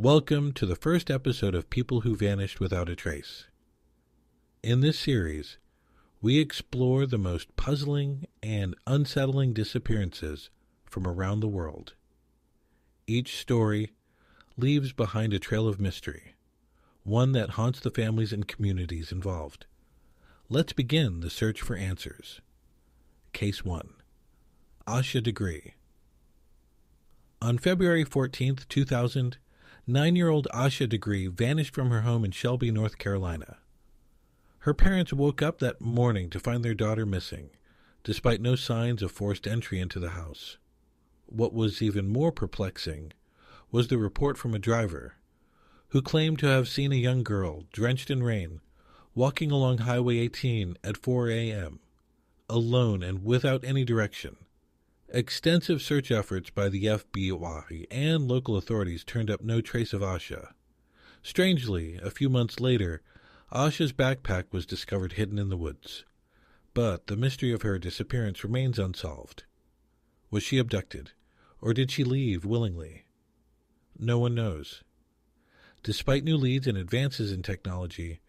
Welcome to the first episode of People Who Vanished Without a Trace. In this series, we explore the most puzzling and unsettling disappearances from around the world. Each story leaves behind a trail of mystery, one that haunts the families and communities involved. Let's begin the search for answers. Case 1. Asha Degree. On February 14th, 2000, 9-year-old Asha Degree vanished from her home in Shelby, North Carolina. Her parents woke up that morning to find their daughter missing, despite no signs of forced entry into the house. What was even more perplexing was the report from a driver, who claimed to have seen a young girl, drenched in rain, walking along Highway 18 at 4 a.m., alone and without any direction. Extensive search efforts by the FBI and local authorities turned up no trace of Asha. Strangely, a few months later, Asha's backpack was discovered hidden in the woods. But the mystery of her disappearance remains unsolved. Was she abducted, or did she leave willingly? No one knows. Despite new leads and advances in technology,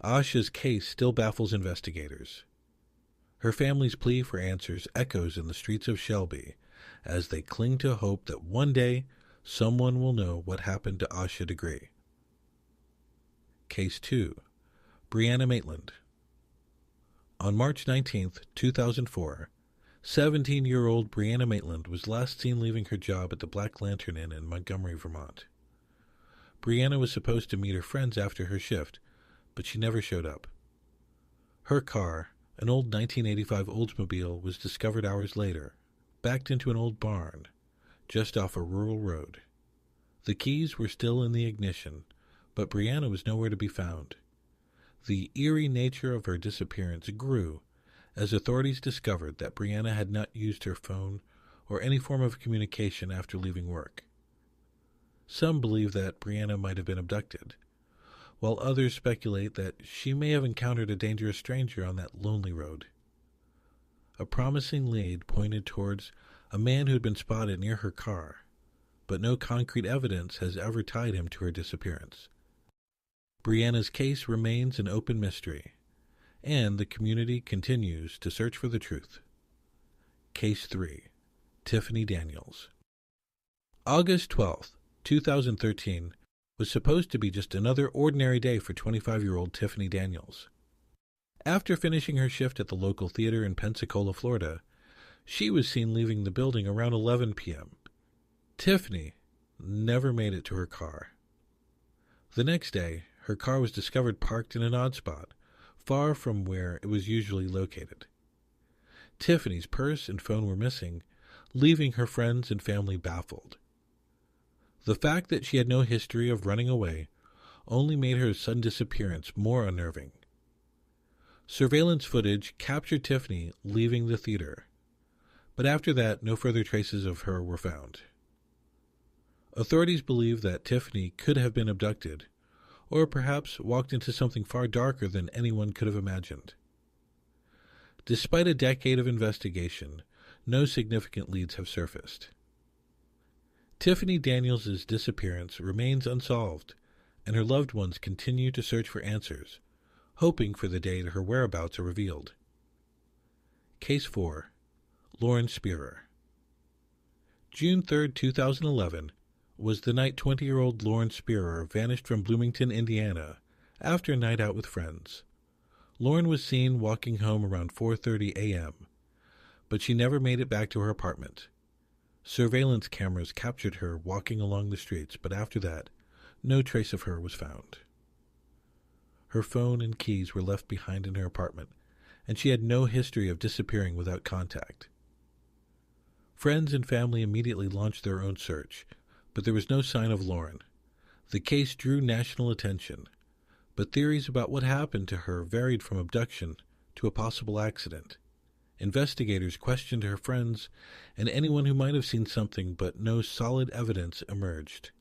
Asha's case still baffles investigators. Her family's plea for answers echoes in the streets of Shelby as they cling to hope that one day someone will know what happened to Asha Degree. Case 2. Brianna Maitland. On March 19, 2004, 17-year-old Brianna Maitland was last seen leaving her job at the Black Lantern Inn in Montgomery, Vermont. Brianna was supposed to meet her friends after her shift, but she never showed up. Her car, an old 1985 Oldsmobile, was discovered hours later, backed into an old barn, just off a rural road. The keys were still in the ignition, but Brianna was nowhere to be found. The eerie nature of her disappearance grew as authorities discovered that Brianna had not used her phone or any form of communication after leaving work. Some believe that Brianna might have been abducted, while others speculate that she may have encountered a dangerous stranger on that lonely road. A promising lead pointed towards a man who had been spotted near her car, but no concrete evidence has ever tied him to her disappearance. Brianna's case remains an open mystery, and the community continues to search for the truth. Case 3. Tiffany Daniels. August 12th, 2013, was supposed to be just another ordinary day for 25-year-old Tiffany Daniels. After finishing her shift at the local theater in Pensacola, Florida, she was seen leaving the building around 11 p.m. Tiffany never made it to her car. The next day, her car was discovered parked in an odd spot, far from where it was usually located. Tiffany's purse and phone were missing, leaving her friends and family baffled. The fact that she had no history of running away only made her sudden disappearance more unnerving. Surveillance footage captured Tiffany leaving the theater, but after that, no further traces of her were found. Authorities believe that Tiffany could have been abducted, or perhaps walked into something far darker than anyone could have imagined. Despite a decade of investigation, no significant leads have surfaced. Tiffany Daniels' disappearance remains unsolved, and her loved ones continue to search for answers, hoping for the day that her whereabouts are revealed. Case 4. Lauren Spearer. June 3, 2011, was the night 20-year-old Lauren Spearer vanished from Bloomington, Indiana, after a night out with friends. Lauren was seen walking home around 4:30 a.m., but she never made it back to her apartment. Surveillance cameras captured her walking along the streets, but after that, no trace of her was found. Her phone and keys were left behind in her apartment, and she had no history of disappearing without contact. Friends and family immediately launched their own search, but there was no sign of Lauren. The case drew national attention, but theories about what happened to her varied from abduction to a possible accident. Investigators questioned her friends and anyone who might have seen something, but no solid evidence emerged.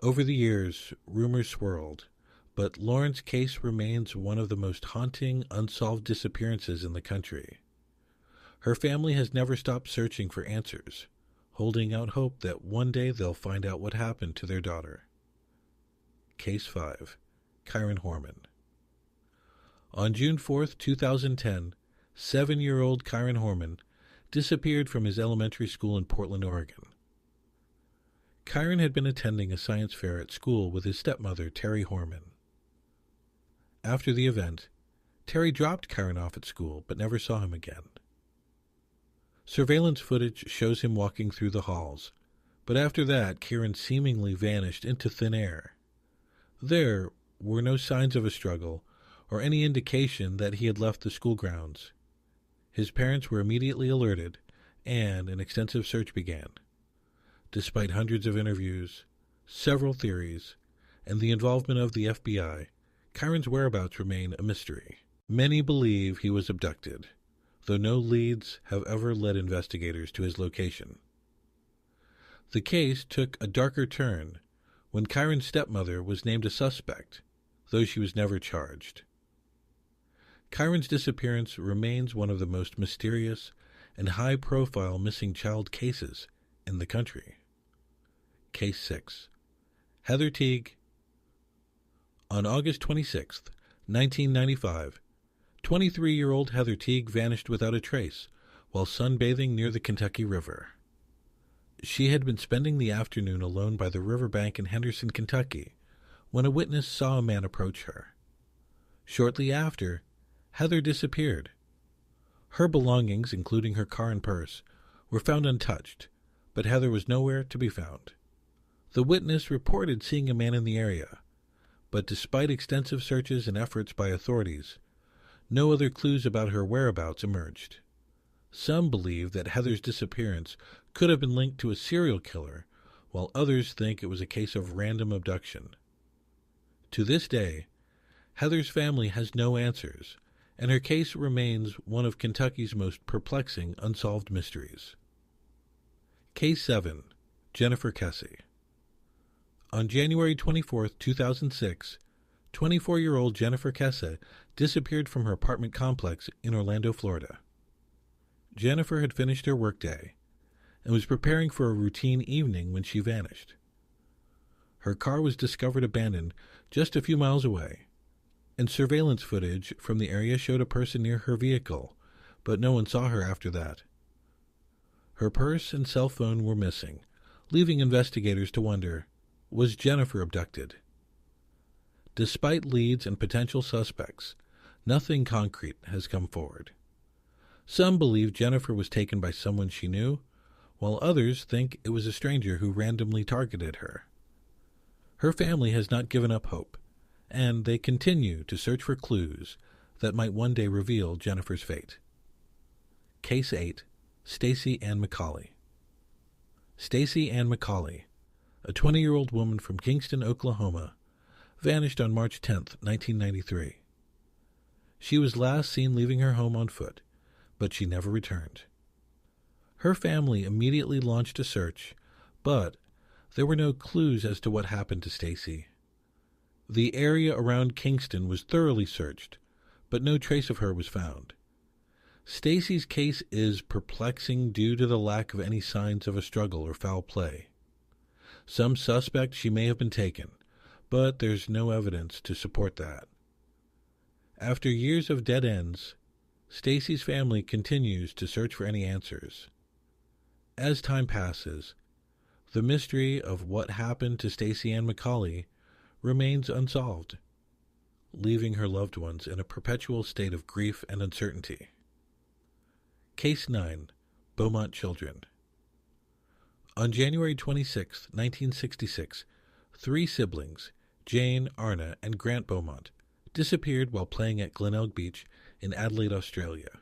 Over the years, rumors swirled, but Lauren's case remains one of the most haunting, unsolved disappearances in the country. Her family has never stopped searching for answers, holding out hope that one day they'll find out what happened to their daughter. Case 5, Kyron Horman. On June 4, 2010, 7-year-old Kyron Horman disappeared from his elementary school in Portland, Oregon. Kyron had been attending a science fair at school with his stepmother, Terry Horman. After the event, Terry dropped Kyron off at school but never saw him again. Surveillance footage shows him walking through the halls, but after that, Kyron seemingly vanished into thin air. There were no signs of a struggle or any indication that he had left the school grounds. His parents were immediately alerted, and an extensive search began. Despite hundreds of interviews, several theories, and the involvement of the FBI, Kyron's whereabouts remain a mystery. Many believe he was abducted, though no leads have ever led investigators to his location. The case took a darker turn when Kyron's stepmother was named a suspect, though she was never charged. Kyron's disappearance remains one of the most mysterious and high-profile missing child cases in the country. Case 6. Heather Teague. On August 26, 1995, 23-year-old Heather Teague vanished without a trace while sunbathing near the Kentucky River. She had been spending the afternoon alone by the riverbank in Henderson, Kentucky, when a witness saw a man approach her. Shortly after, Heather disappeared. Her belongings, including her car and purse, were found untouched, but Heather was nowhere to be found. The witness reported seeing a man in the area, but despite extensive searches and efforts by authorities, no other clues about her whereabouts emerged. Some believe that Heather's disappearance could have been linked to a serial killer, while others think it was a case of random abduction. To this day, Heather's family has no answers, and her case remains one of Kentucky's most perplexing unsolved mysteries. Case 7. Jennifer Kesey. On January 24, 2006, 24-year-old Jennifer Kesey disappeared from her apartment complex in Orlando, Florida. Jennifer had finished her workday and was preparing for a routine evening when she vanished. Her car was discovered abandoned just a few miles away, and surveillance footage from the area showed a person near her vehicle, but no one saw her after that. Her purse and cell phone were missing, leaving investigators to wonder, was Jennifer abducted? Despite leads and potential suspects, nothing concrete has come forward. Some believe Jennifer was taken by someone she knew, while others think it was a stranger who randomly targeted her. Her family has not given up hope, and they continue to search for clues that might one day reveal Jennifer's fate. Case 8. Stacey Ann McCauley. Stacey Ann McCauley, a 20-year-old woman from Kingston, Oklahoma, vanished on March 10, 1993. She was last seen leaving her home on foot, but she never returned. Her family immediately launched a search, but there were no clues as to what happened to Stacey. The area around Kingston was thoroughly searched, but no trace of her was found. Stacey's case is perplexing due to the lack of any signs of a struggle or foul play. Some suspect she may have been taken, but there's no evidence to support that. After years of dead ends, Stacey's family continues to search for any answers. As time passes, the mystery of what happened to Stacey Ann McCauley remains unsolved, leaving her loved ones in a perpetual state of grief and uncertainty. Case 9. Beaumont Children. On January 26, 1966, 3 siblings, Jane, Arna, and Grant Beaumont, disappeared while playing at Glenelg Beach in Adelaide, Australia.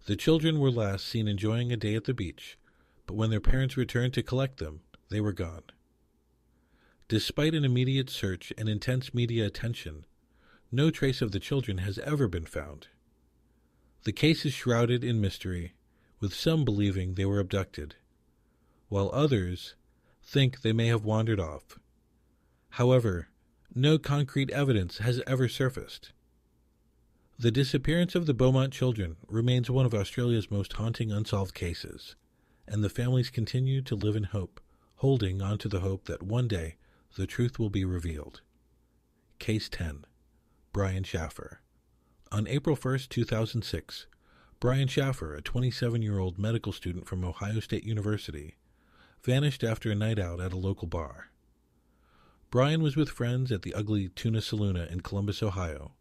The children were last seen enjoying a day at the beach, but when their parents returned to collect them, they were gone. Despite an immediate search and intense media attention, no trace of the children has ever been found. The case is shrouded in mystery, with some believing they were abducted, while others think they may have wandered off. However, no concrete evidence has ever surfaced. The disappearance of the Beaumont children remains one of Australia's most haunting unsolved cases, and the families continue to live in hope, holding on to the hope that one day the truth will be revealed. Case 10. Brian Schaffer. On April 1st, 2006, Brian Schaffer, a 27-year-old medical student from Ohio State University, vanished after a night out at a local bar. Brian was with friends at the Ugly Tuna Saloona in Columbus, Ohio,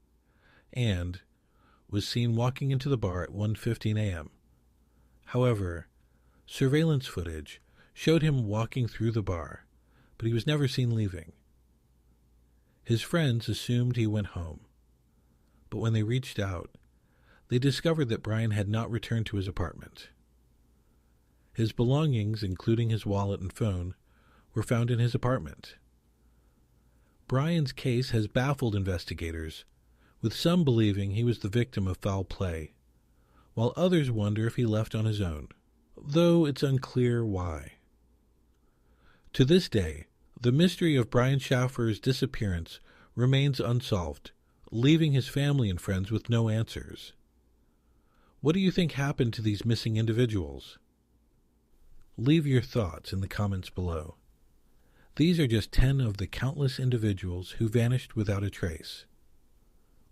and was seen walking into the bar at 1:15 a.m. However, surveillance footage showed him walking through the bar, but he was never seen leaving. His friends assumed he went home, but when they reached out, they discovered that Brian had not returned to his apartment. His belongings, including his wallet and phone, were found in his apartment. Brian's case has baffled investigators, with some believing he was the victim of foul play, while others wonder if he left on his own, though it's unclear why. To this day, the mystery of Brian Schaffer's disappearance remains unsolved, leaving his family and friends with no answers. What do you think happened to these missing individuals? Leave your thoughts in the comments below. These are just 10 of the countless individuals who vanished without a trace.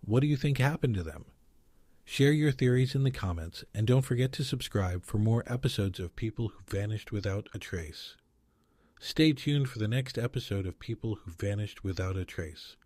What do you think happened to them? Share your theories in the comments, and don't forget to subscribe for more episodes of People Who Vanished Without a Trace. Stay tuned for the next episode of People Who Vanished Without a Trace.